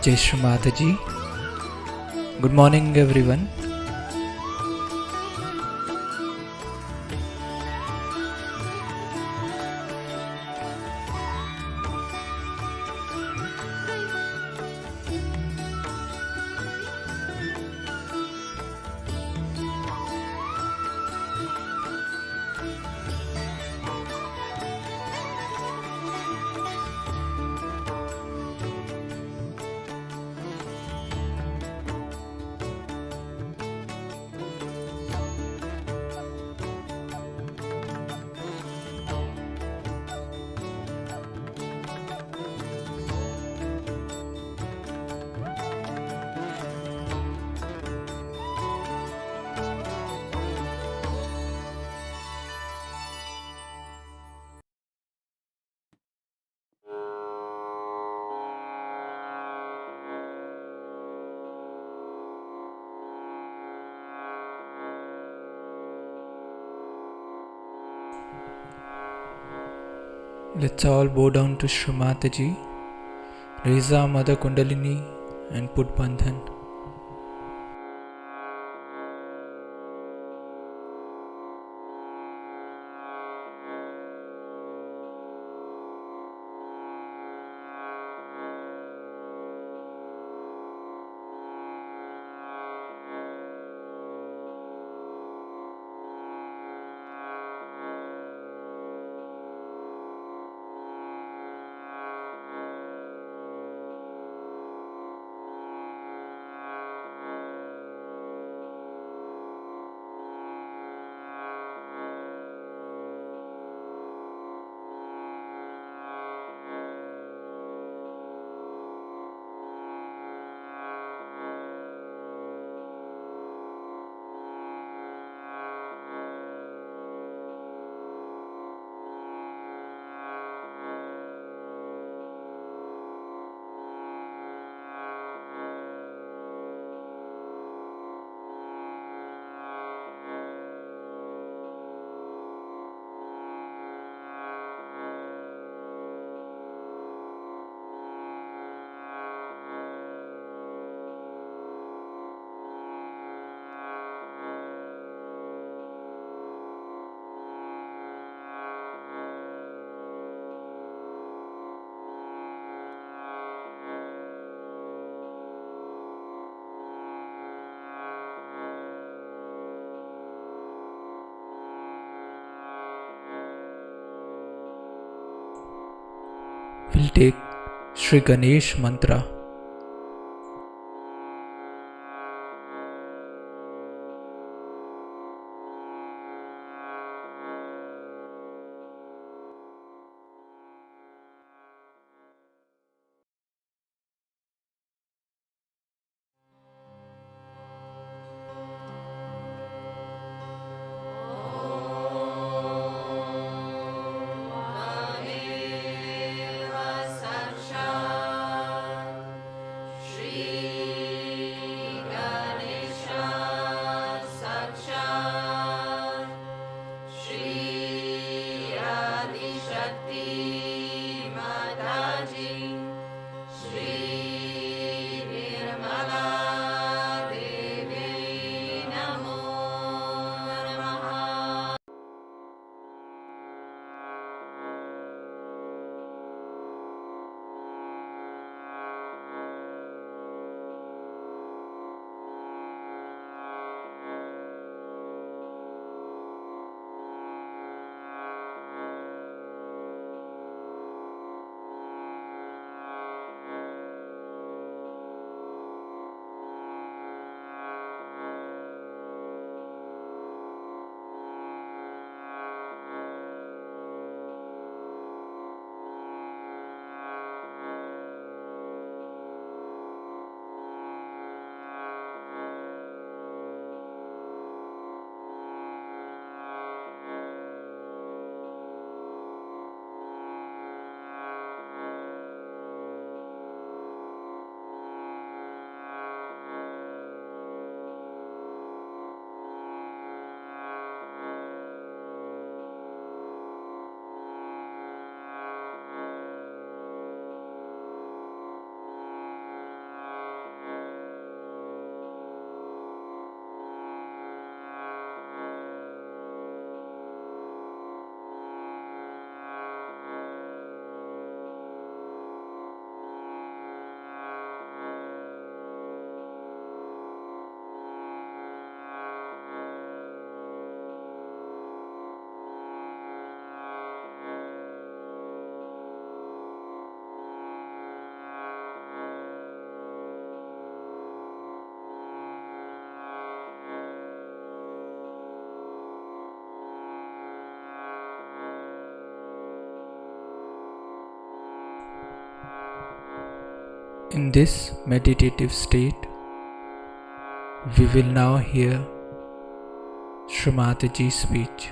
Jai Shri Mataji. Good morning, everyone. Let's all bow down to Shri Mataji, raise our Mother Kundalini and put Bandhan. We'll take Shri Ganesh Mantra. In this meditative state, we will now hear Srimataji's speech.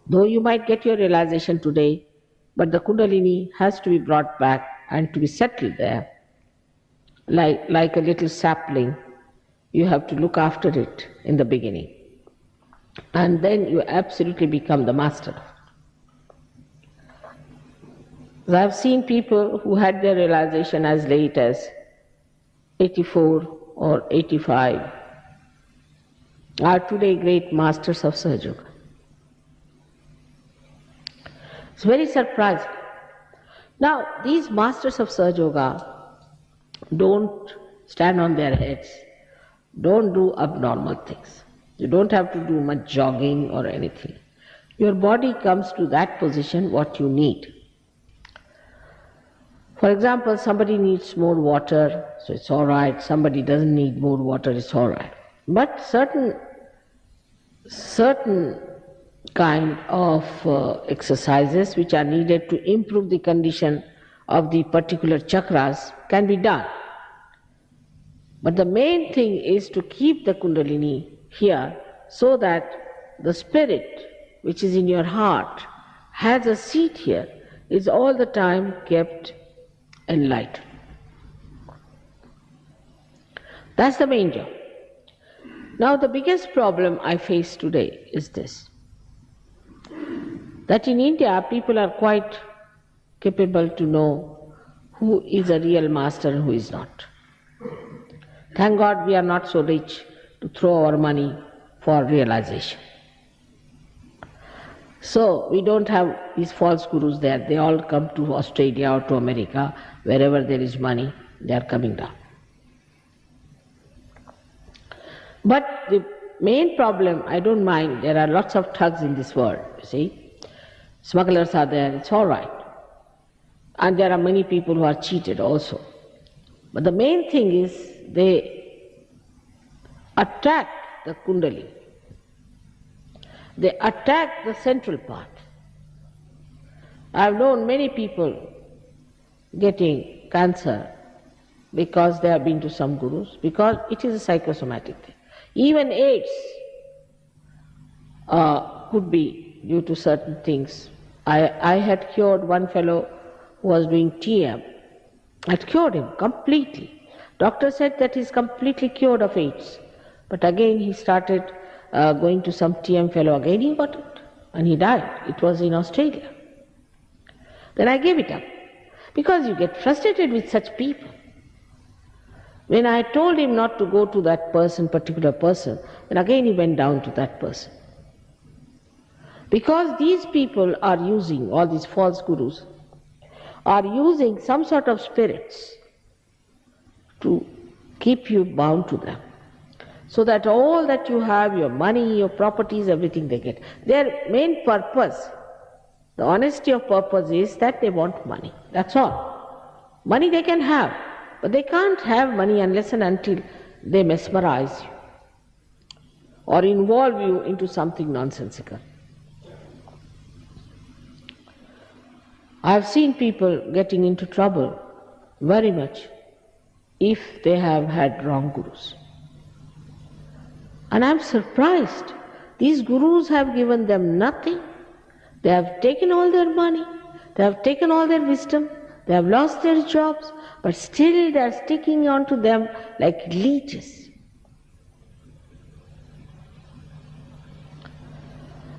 Though you might get your realization today, but the Kundalini has to be brought back and to be settled there. Like a little sapling, you have to look after it in the beginning. And then you absolutely become the master. I have seen people who had their realization as late as 84 or 85 are today great masters of Sahaja Yoga. It's very surprising. Now, these masters of Sahaja Yoga don't stand on their heads, don't do abnormal things. You don't have to do much jogging or anything. Your body comes to that position what you need. For example, somebody needs more water, so it's all right. Somebody doesn't need more water, it's all right. But certain kind of exercises which are needed to improve the condition of the particular chakras can be done. But the main thing is to keep the Kundalini here so that the spirit which is in your heart has a seat here, is all the time kept enlightened. That's the main job. Now the biggest problem I face today is this, that in India people are quite capable to know who is a real master and who is not. Thank God we are not so rich to throw our money for realization. So we don't have these false gurus there. They all come to Australia or to America. Wherever there is money, they are coming down. But the main problem, I don't mind, there are lots of thugs in this world, you see. Smugglers are there, it's all right. And there are many people who are cheated also. But the main thing is they attack the Kundalini. They attack the central part. I have known many people getting cancer because they have been to some gurus, because it is a psychosomatic thing. Even AIDS could be due to certain things. I had cured one fellow who was doing TM. I had cured him completely. Doctor said that he's completely cured of AIDS. But again he started going to some TM fellow, again he got it. And he died. It was in Australia. Then I gave it up. Because you get frustrated with such people. When I told him not to go to that person, particular person, then again he went down to that person. Because these people are using, all these false gurus, are using some sort of spirits to keep you bound to them. So that all that you have, your money, your properties, everything they get. Their main purpose, the honesty of purpose is that they want money. That's all. Money they can have, but they can't have money unless and until they mesmerize you or involve you into something nonsensical. I have seen people getting into trouble very much if they have had wrong gurus. And I am surprised. These gurus have given them nothing. They have taken all their money, they have taken all their wisdom, they have lost their jobs, but still they are sticking on to them like leeches.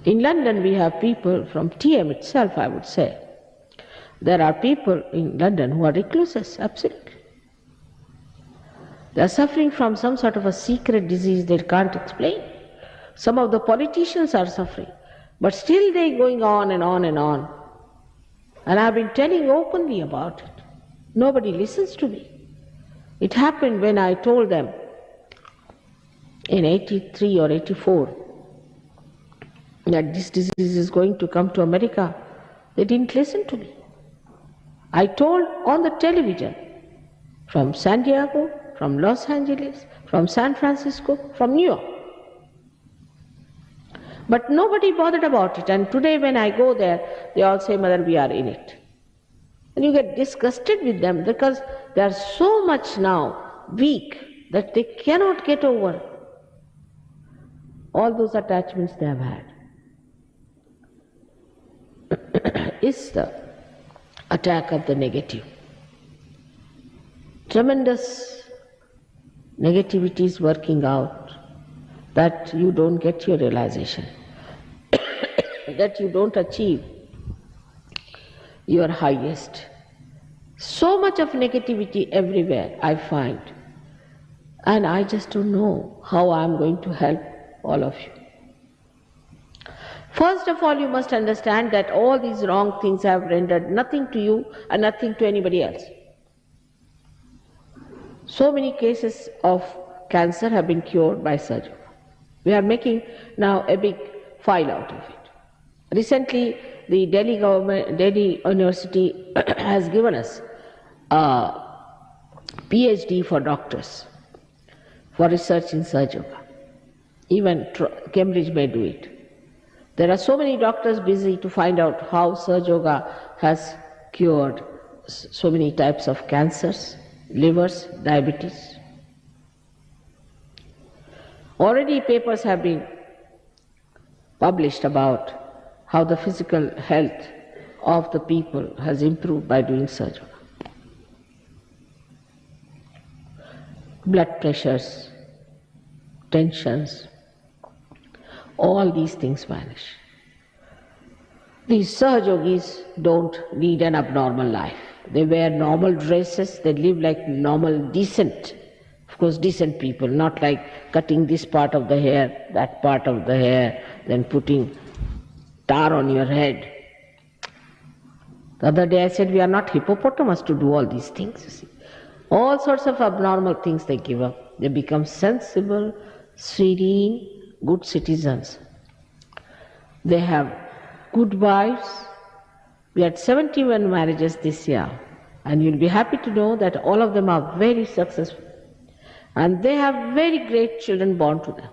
In London we have people from TM itself, I would say. There are people in London who are recluses, absolutely. They are suffering from some sort of a secret disease they can't explain. Some of the politicians are suffering, but still they are going on and on and on. And I have been telling openly about it. Nobody listens to me. It happened when I told them in 83 or 84 that this disease is going to come to America, they didn't listen to me. I told on the television from San Diego, from Los Angeles, from San Francisco, from New York. But nobody bothered about it. And today when I go there, they all say, Mother, we are in it. And you get disgusted with them because they are so much now weak that they cannot get over all those attachments they have had. Is the attack of the negative. Tremendous negativity is working out that you don't get your realization, that you don't achieve your highest. So much of negativity everywhere I find, and I just don't know how I'm going to help all of you. First of all, you must understand that all these wrong things have rendered nothing to you and nothing to anybody else. So many cases of cancer have been cured by surgery. We are making now a big file out of it. Recently, the Delhi University has given us a PhD for doctors for research in surgery. Even Cambridge may do it. There are so many doctors busy to find out how Surg Yoga has cured so many types of cancers, livers, diabetes. Already papers have been published about how the physical health of the people has improved by doing Surg Yoga. Blood pressures, tensions, all these things vanish. These Surg Yogis don't lead an abnormal life. They wear normal dresses, they live like normal, decent, of course decent people, not like cutting this part of the hair, that part of the hair, then putting tar on your head. The other day I said, we are not hippopotamus to do all these things, you see. All sorts of abnormal things they give up. They become sensible, serene, good citizens. They have good wives. We had 71 marriages this year, and you'll be happy to know that all of them are very successful. And they have very great children born to them.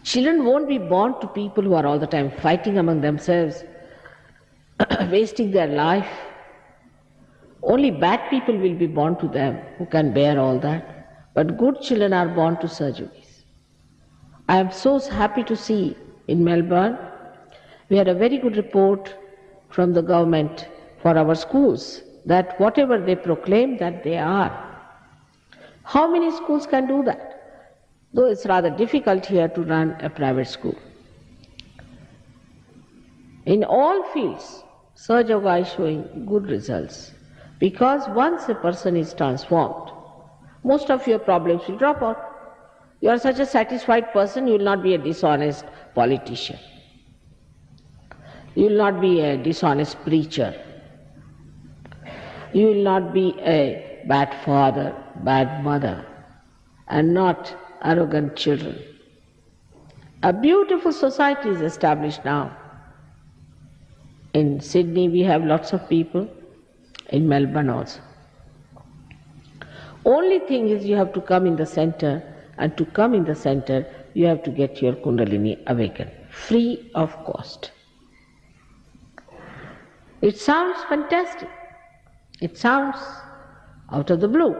Children won't be born to people who are all the time fighting among themselves, wasting their life. Only bad people will be born to them who can bear all that. But good children are born to Surg Yogis. I am so happy to see in Melbourne, we had a very good report from the government for our schools that whatever they proclaim that they are. How many schools can do that? Though it's rather difficult here to run a private school. In all fields, Surg Yoga is showing good results. Because once a person is transformed, most of your problems will drop out. You are such a satisfied person, you will not be a dishonest politician. You will not be a dishonest preacher. You will not be a bad father, bad mother, and not arrogant children. A beautiful society is established now. In Sydney we have lots of people, in Melbourne also. Only thing is you have to come in the center, and to come in the center you have to get your Kundalini awakened, free of cost. It sounds fantastic. It sounds out of the blue,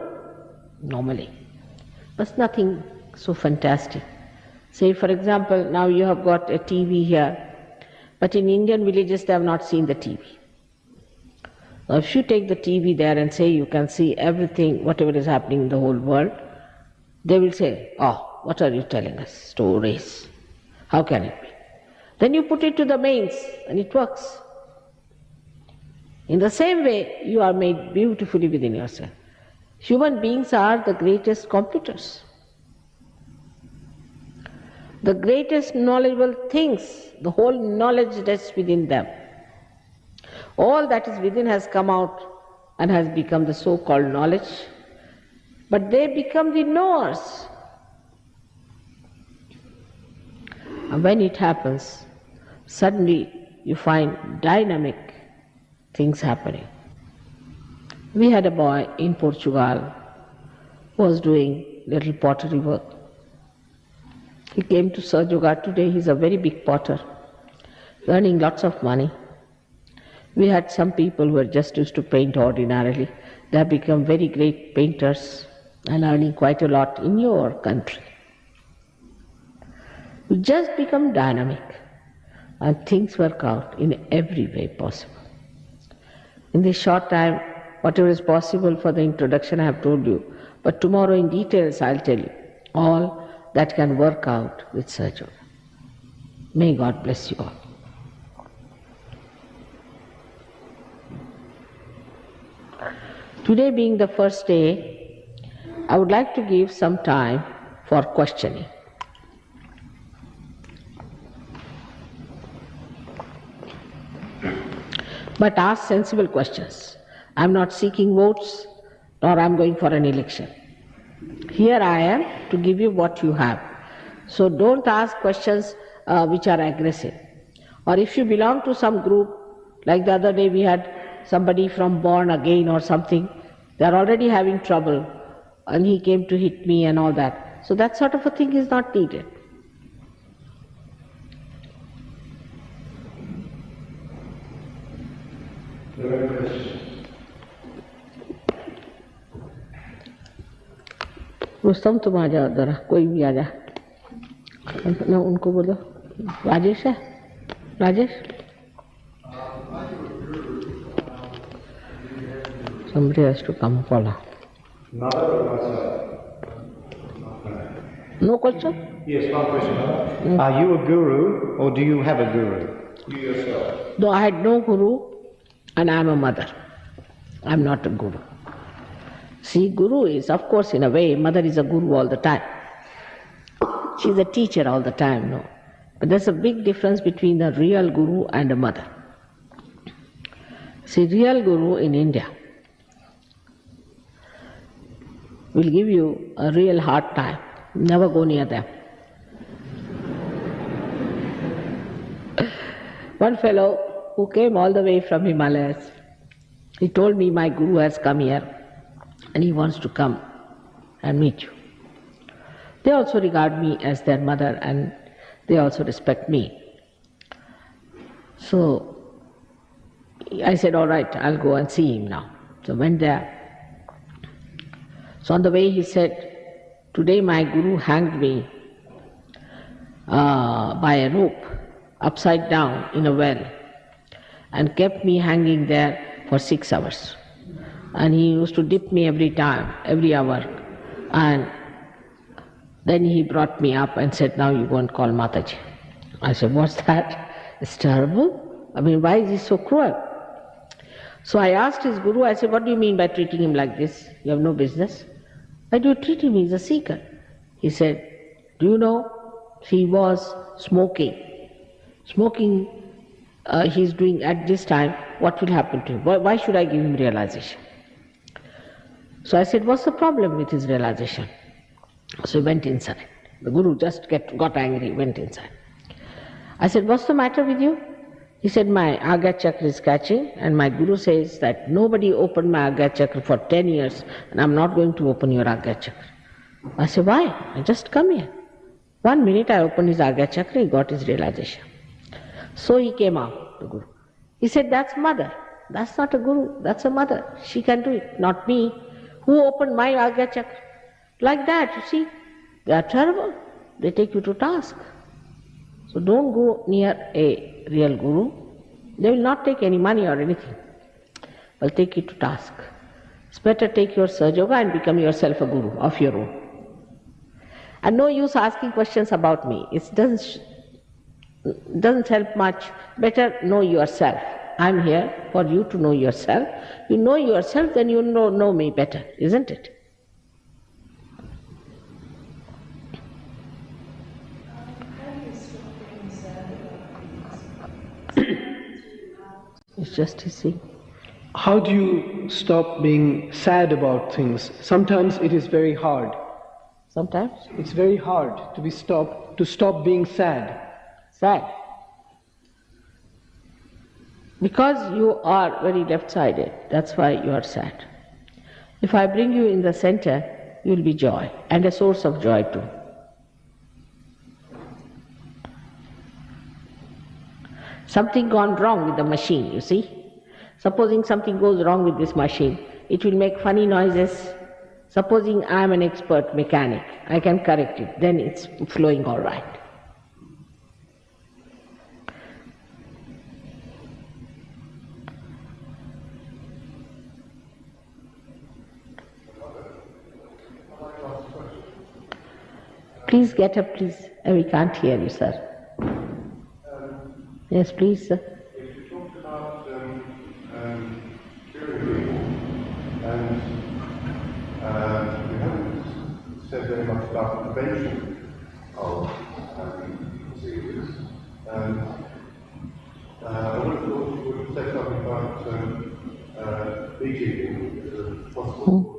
normally. But nothing so fantastic. Say for example, now you have got a TV here, but in Indian villages they have not seen the TV. Now if you take the TV there and say you can see everything, whatever is happening in the whole world, they will say, oh, what are you telling us? Stories. How can it be? Then you put it to the mains and it works. In the same way, you are made beautifully within yourself. Human beings are the greatest computers. The greatest knowledgeable things, the whole knowledge rests within them. All that is within has come out and has become the so-called knowledge, but they become the knowers. And when it happens, suddenly you find dynamic things happening. We had a boy in Portugal who was doing little pottery work. He came to Sir Yoga. Today he's a very big potter, earning lots of money. We had some people who were just used to paint ordinarily. They have become very great painters and earning quite a lot in your country. You just become dynamic and things work out in every way possible. In this short time, whatever is possible for the introduction I have told you, but tomorrow in details I'll tell you all that can work out with Sir Yoga. May God bless you all. Today being the first day, I would like to give some time for questioning. But ask sensible questions. I am not seeking votes, nor I am going for an election. Here I am to give you what you have. So don't ask questions which are aggressive. Or if you belong to some group, like the other day we had somebody from Born Again or something, they are already having trouble and he came to hit me and all that. So that sort of a thing is not needed. Rustam तुम आ जाओ जरा, कोई भी आ जा ना, उनको बोलो राजेश है, Rajesh somebody has to come, Paula. No question? Yes, one question. Are you a guru or do you have a guru? You yourself. No, I had no guru and I am a mother. I am not a guru. See, guru is, of course, in a way, mother is a guru all the time. She is a teacher all the time, no. But there's a big difference between a real guru and a mother. See, real guru in India will give you a real hard time. Never go near them. One fellow who came all the way from Himalayas, he told me, my guru has come here and he wants to come and meet you. They also regard me as their mother and they also respect me. So I said, all right, I'll go and see him now. So went there. So on the way he said, today my guru hanged me by a rope upside down in a well and kept me hanging there for 6 hours. And he used to dip me every time, every hour. And then he brought me up and said, now you go and call Mataji. I said, what's that? It's terrible. I mean, why is he so cruel? So I asked his guru, I said, what do you mean by treating him like this? You have no business. Why do you treat him? He's a seeker. He said, do you know, he was smoking. Smoking he's doing at this time, what will happen to him? Why should I give him realization? So I said, what's the problem with his realization? So he went inside. The guru just got angry, went inside. I said, what's the matter with you? He said, my Agya Chakra is catching and my guru says that nobody opened my Agya Chakra for 10 years and I'm not going to open your Agya Chakra. I said, why? I just come here. 1 minute I opened his Agya Chakra, he got his realization. So he came out, the guru. He said, that's mother. That's not a guru, that's a mother. She can do it, not me. Who opened my Agya Chakra? Like that, you see. They are terrible. They take you to task. So don't go near a real guru. They will not take any money or anything. They'll take you to task. It's better take your Sir Yoga and become yourself a guru of your own. And no use asking questions about me. It doesn't help much. Better know yourself. I'm here for you to know yourself. You know yourself, then you know me better, isn't it? It's just his thing. How do you stop being sad about things? Sometimes it is very hard. Sometimes? It's very hard to stop being sad. sad. Because you are very left-sided, that's why you are sad. If I bring you in the center, you will be joy, and a source of joy too. Something gone wrong with the machine, you see. Supposing something goes wrong with this machine, it will make funny noises. Supposing I am an expert mechanic, I can correct it, then it's flowing all right. Please get up, please. We can't hear you, sir. Yes, please, sir. If you talked about curing people, and we haven't said very much about prevention of diseases, and I would have thought you would say something about beekeeping as a possible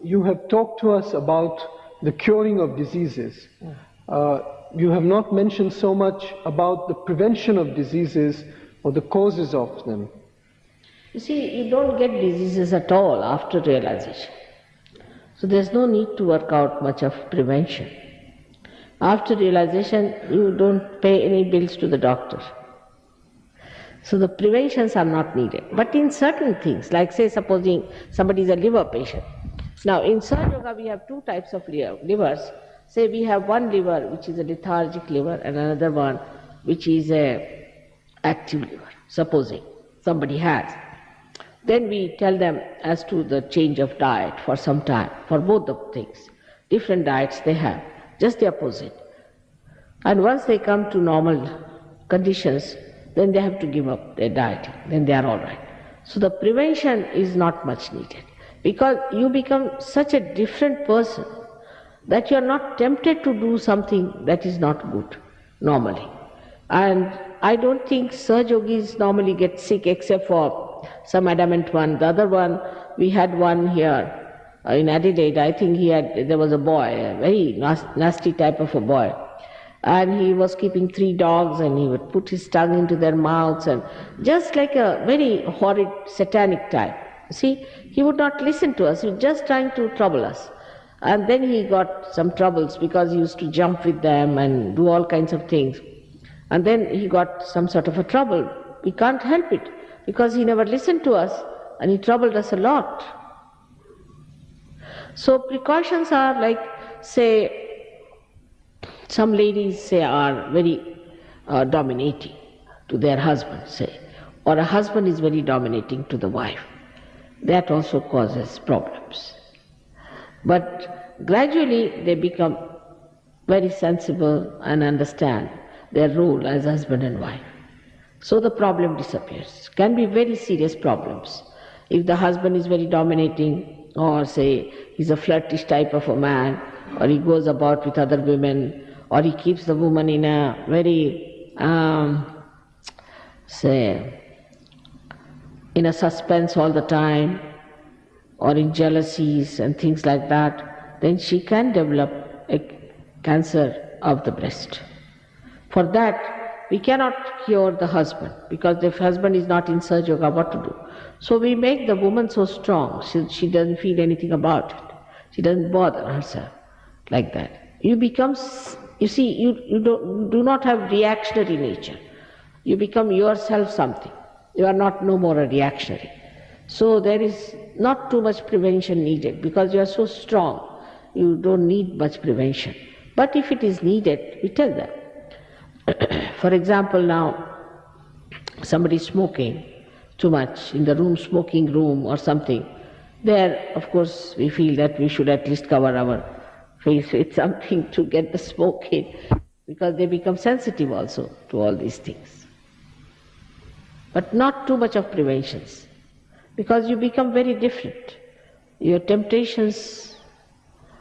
You have talked to us about the curing of diseases. You have not mentioned so much about the prevention of diseases or the causes of them. You see, you don't get diseases at all after realization. So there's no need to work out much of prevention. After realization, you don't pay any bills to the doctor. So the preventions are not needed. But in certain things, like say supposing somebody is a liver patient. Now in Sahaja Yoga we have two types of livers. Say we have one liver which is a lethargic liver and another one which is a active liver, supposing somebody has. Then we tell them as to the change of diet for some time, for both the things. Different diets they have, just the opposite. And once they come to normal conditions, then they have to give up their dieting, then they are all right. So the prevention is not much needed, because you become such a different person that you are not tempted to do something that is not good, normally. And I don't think Sahaja Yogis normally get sick except for some adamant one. The other one, we had one here in Adelaide, I think there was a boy, a very nasty type of a boy. And he was keeping 3 dogs and he would put his tongue into their mouths and just like a very horrid satanic type. See, he would not listen to us, he was just trying to trouble us. And then he got some troubles because he used to jump with them and do all kinds of things. And then he got some sort of a trouble. We can't help it because he never listened to us and he troubled us a lot. So precautions are like, say, some ladies say are very dominating to their husband, say, or a husband is very dominating to the wife. That also causes problems. But gradually they become very sensible and understand their role as husband and wife. So the problem disappears. Can be very serious problems. If the husband is very dominating, or say he's a flirtish type of a man, or he goes about with other women, or he keeps the woman in a very, in a suspense all the time, or in jealousies and things like that, then she can develop a cancer of the breast. For that, we cannot cure the husband, because if husband is not in Sahaja Yoga, what to do? So we make the woman so strong, she doesn't feel anything about it. She doesn't bother herself like that. You become, you see, you do not have reactionary nature. You become yourself something. You are not no more a reactionary. So there is not too much prevention needed because you are so strong. You don't need much prevention. But if it is needed, we tell them. For example, now somebody is smoking too much in the room, smoking room or something. There, of course, we feel that we should at least cover our face with something to get the smoke in, because they become sensitive also to all these things. But not too much of preventions, because you become very different. Your temptations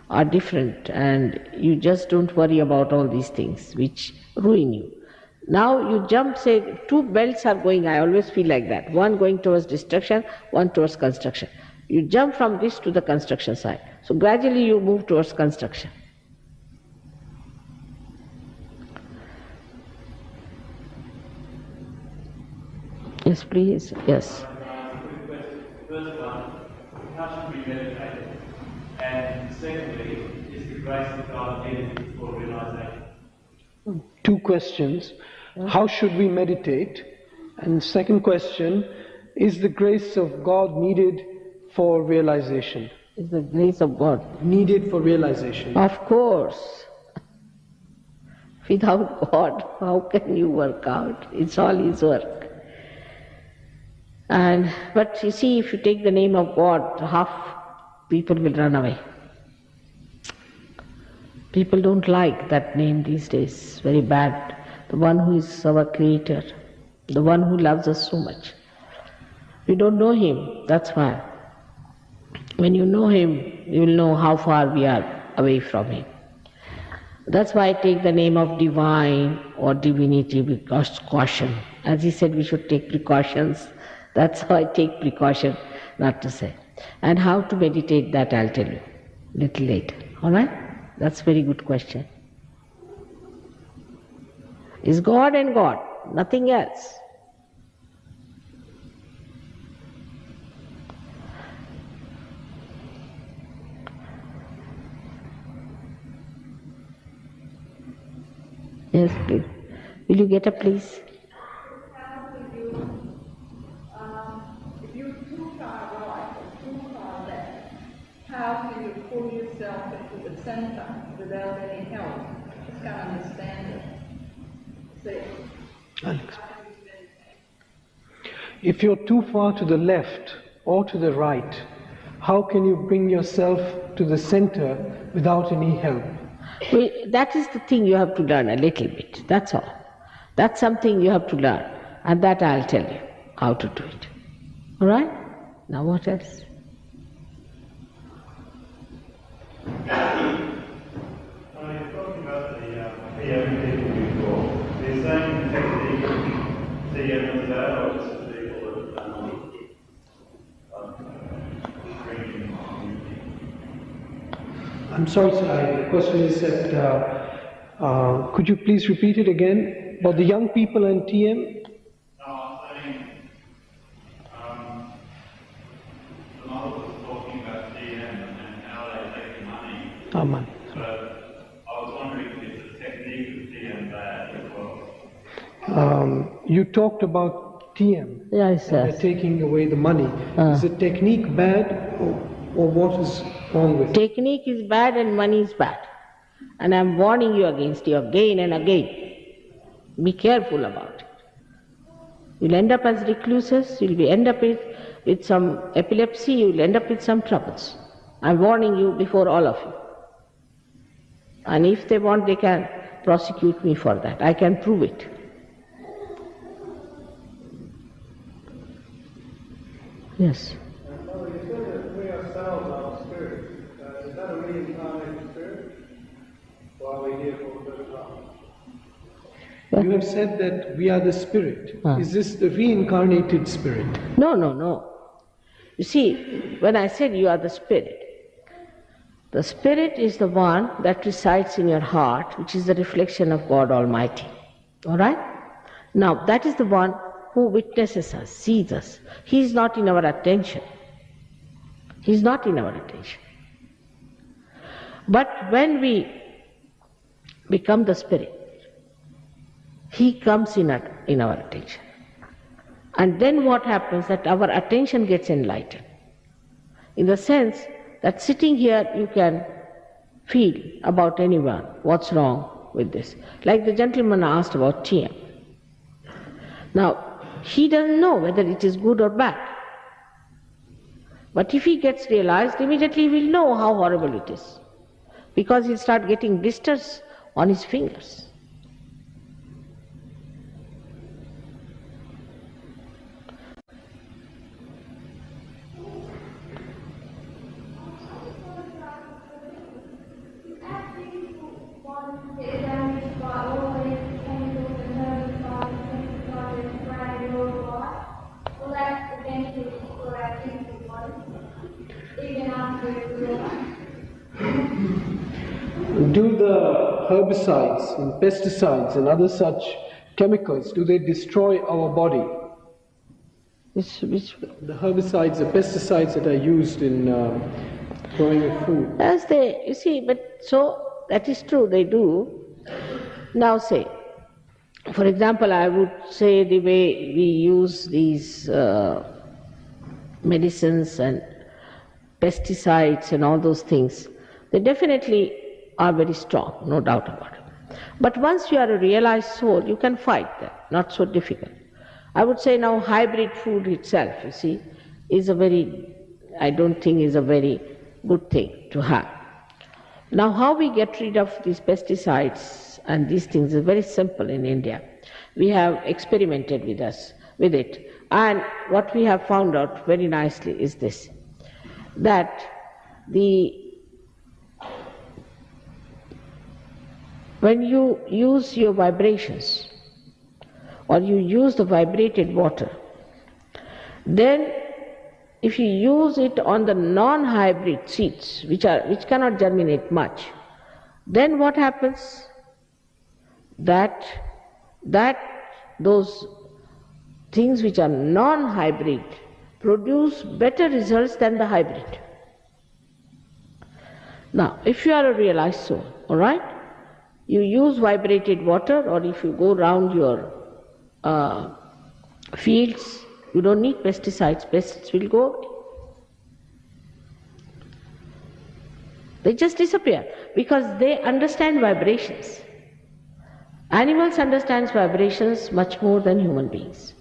are different and you just don't worry about all these things which ruin you. Now you jump, say, 2 belts are going, I always feel like that. One going towards destruction, one towards construction. You jump from this to the construction side. So gradually you move towards construction. Yes, please. Yes. First one, how should we meditate? And secondly, is the grace of God needed for realization? Two questions. How should we meditate? And second question, is the grace of God needed for realization? It's the grace of God. Needed for realization. Of course. Without God, how can you work out? It's all His work. But you see, if you take the name of God, half people will run away. People don't like that name these days, very bad. The one who is our Creator, the one who loves us so much. We don't know Him, that's why. When you know Him, you will know how far we are away from Him. That's why I take the name of divine or divinity with caution. As he said, we should take precautions. That's how I take precaution not to say. And how to meditate, that I'll tell you little later. All right? That's a very good question. Is God and God, nothing else. Yes, please. Will you get up, please? If you're too far right or too far left, how do you pull yourself into the center without any help? I just can't understand it. See? Alex. If you're too far to the left or to the right, how can you bring yourself to the center without any help? Well, that is the thing you have to learn a little bit, that's all. That's something you have to learn, and that I'll tell you how to do it. All right? Now what else? You're talking about the PM people before. The same technique of TM as that, or just the people that bringing I'm sorry, sir. The question is that, could you please repeat it again? About the young people and TM? No, I'm saying, the mother was talking about TM and how they take the money. Aman. But I was wondering if it's a technique of TM bad as well. You talked about TM. Yes, They're yes. taking away the money. Is the technique bad, or what is wrong with it? Technique is bad and money is bad. And I'm warning you against it again and again. Be careful about it. You'll end up as recluses, you'll end up with some epilepsy, you'll end up with some troubles. I'm warning you before all of you. And if they want, they can prosecute me for that. I can prove it. Yes. Mother, you said that we ourselves are spirits. Is that a reincarnated spirit? Or are we here for a bit of time? You have said that we are the spirit. Is this the reincarnated spirit? No, no, no. You see, when I said you are the spirit is the one that resides in your heart, which is the reflection of God Almighty. All right? Now, that is the one who witnesses us, sees us. He is not in our attention. He is not in our attention. But when we become the spirit, he comes in our attention. And then what happens, that our attention gets enlightened. In the sense that sitting here you can feel about anyone, what's wrong with this. Like the gentleman asked about TM. Now, he doesn't know whether it is good or bad. But if he gets realized, immediately he will know how horrible it is. Because he'll start getting blisters on his fingers. Do the herbicides and pesticides and other such chemicals, do they destroy our body? Which The herbicides, the pesticides that are used in growing of food. as they, you see, but so that is true, they do. Now say, for example, I would say the way we use these medicines and pesticides and all those things, they definitely are very strong, no doubt about it. But once you are a realized soul, you can fight them, not so difficult. I would say now hybrid food itself, you see, is a very, I don't think is a very good thing to have. Now how we get rid of these pesticides and these things is very simple in India. We have experimented with it, and what we have found out very nicely is this, that when you use your vibrations or you use the vibrated water, then if you use it on the non-hybrid seeds, which cannot germinate much, then what happens? That those things which are non-hybrid produce better results than the hybrid. Now, if you are a realized soul, all right, you use vibrated water, or if you go around your fields, you don't need pesticides, pests will go away. They just disappear because they understand vibrations. Animals understand vibrations much more than human beings.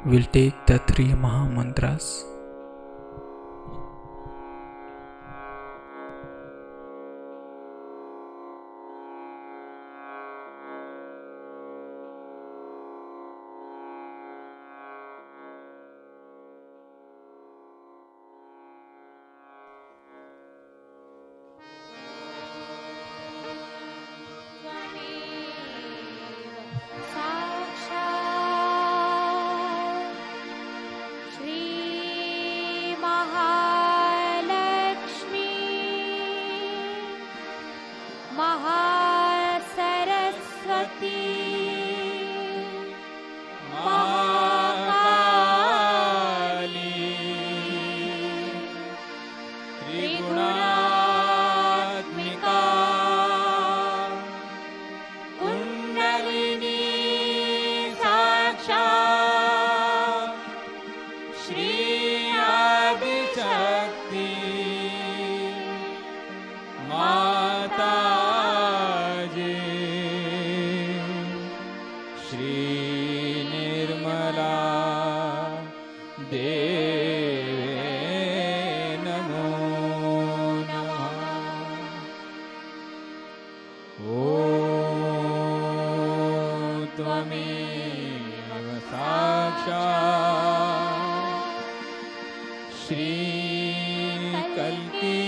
We'll take the three Maha Mantras. Shri Shri Nirmala Deve Namo Namah. Om Tvameva Sakshat Shri Kalki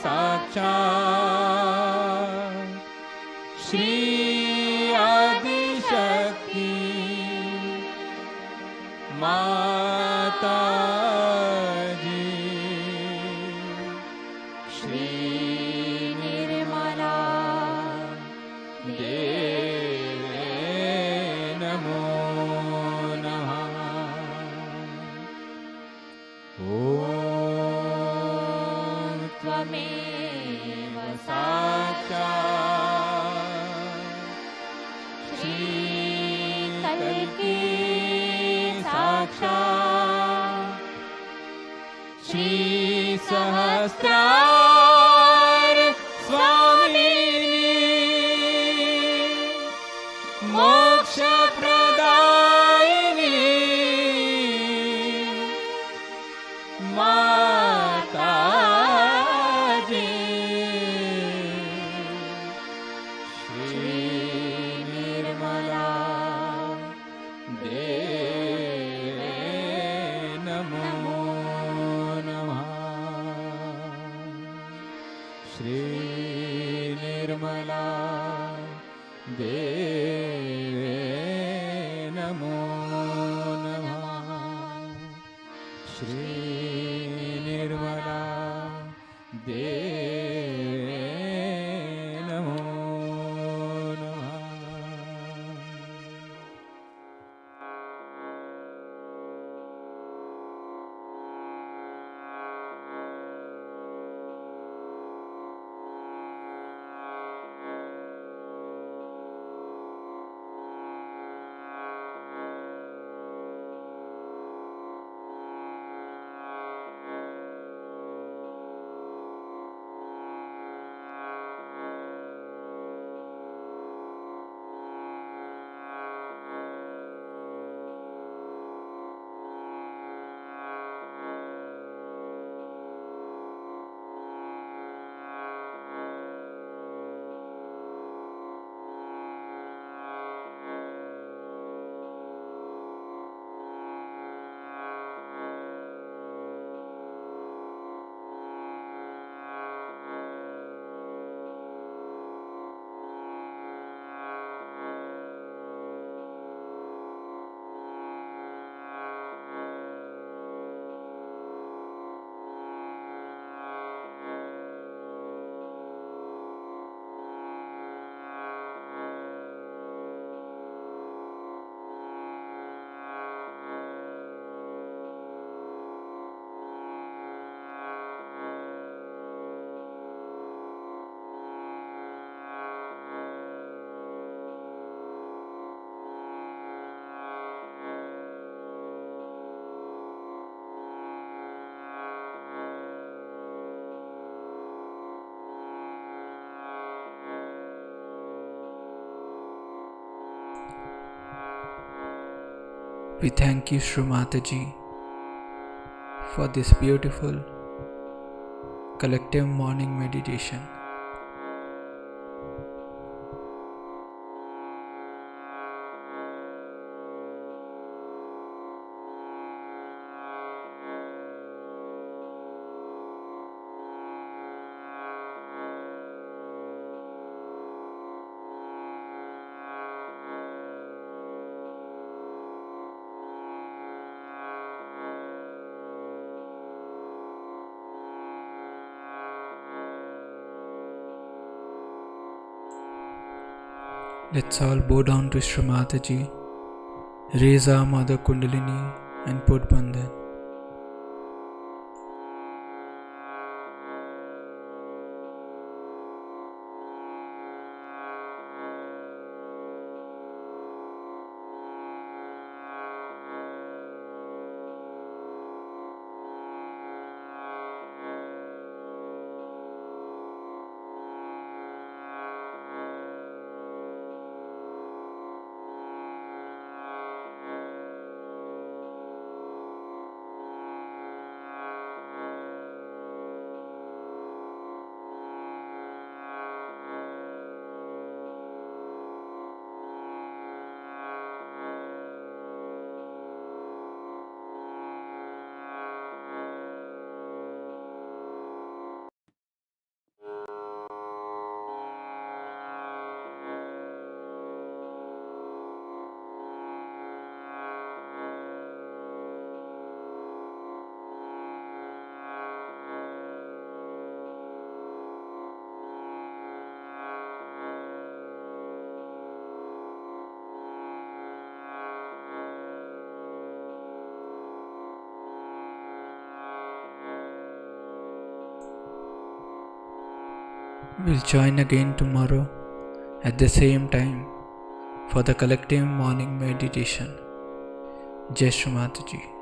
Sakshat Shri Adi Shakti Mata Ji Shri Nirmala Deve Namo Namah. Om Tvameva Sakshat Shri Kalki Sakshat Shri Sahasrar Swamini Moksha Pradayini Mataji Shri Nirmala Deve Namo Namah. Shri Nirmala Deve Namo Namah. Shri Nirmala Deve Namo Namah. We thank you, Shri Mataji, for this beautiful collective morning meditation. Let's all bow down to Shri Mataji, raise our Mother Kundalini and put Bandhan. We'll join again tomorrow at the same time for the collective morning meditation. Jai Shri Mataji.